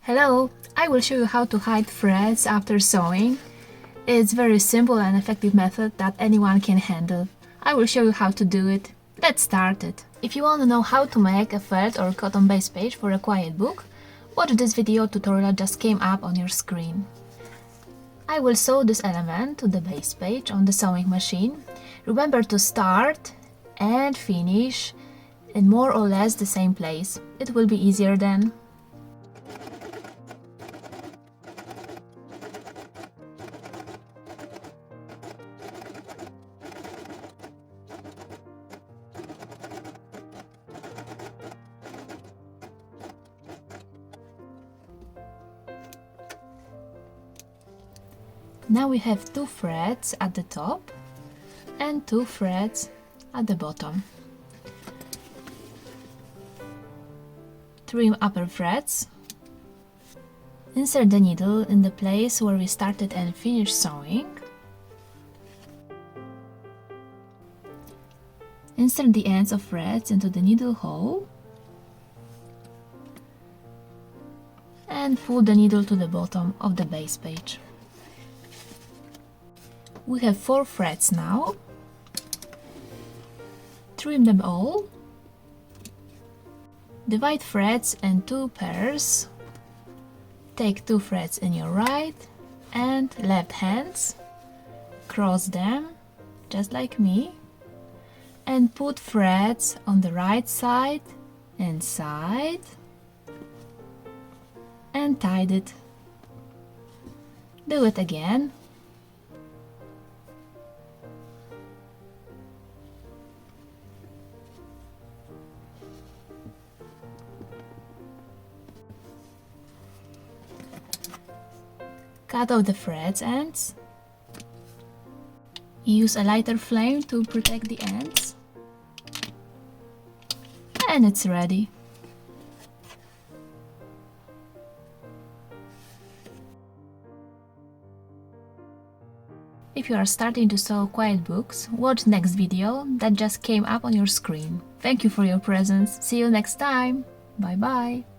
Hello! I will show you how to hide threads after sewing. It's a very simple and effective method that anyone can handle. I will show you how to do it. Let's start it. If you want to know how to make a felt or cotton base page for a quiet book, watch this video tutorial just came up on your screen. I will sew this element to the base page on the sewing machine. Remember to start and finish in more or less the same place. It will be easier then. Now we have 2 threads at the top and 2 threads at the bottom. Trim upper threads. Insert the needle in the place where we started and finished sewing. Insert the ends of threads into the needle hole and pull the needle to the bottom of the base page. We have 4 threads now. Trim them all. Divide threads in 2 pairs. Take 2 threads in your right and left hands. Cross them, just like me. And put threads on the right side inside. And tie it. Do it again. Cut off the threads ends. Use a lighter flame to protect the ends. And it's ready. If you are starting to sew quiet books, watch next video that just came up on your screen. Thank you for your presence. See you next time. Bye bye.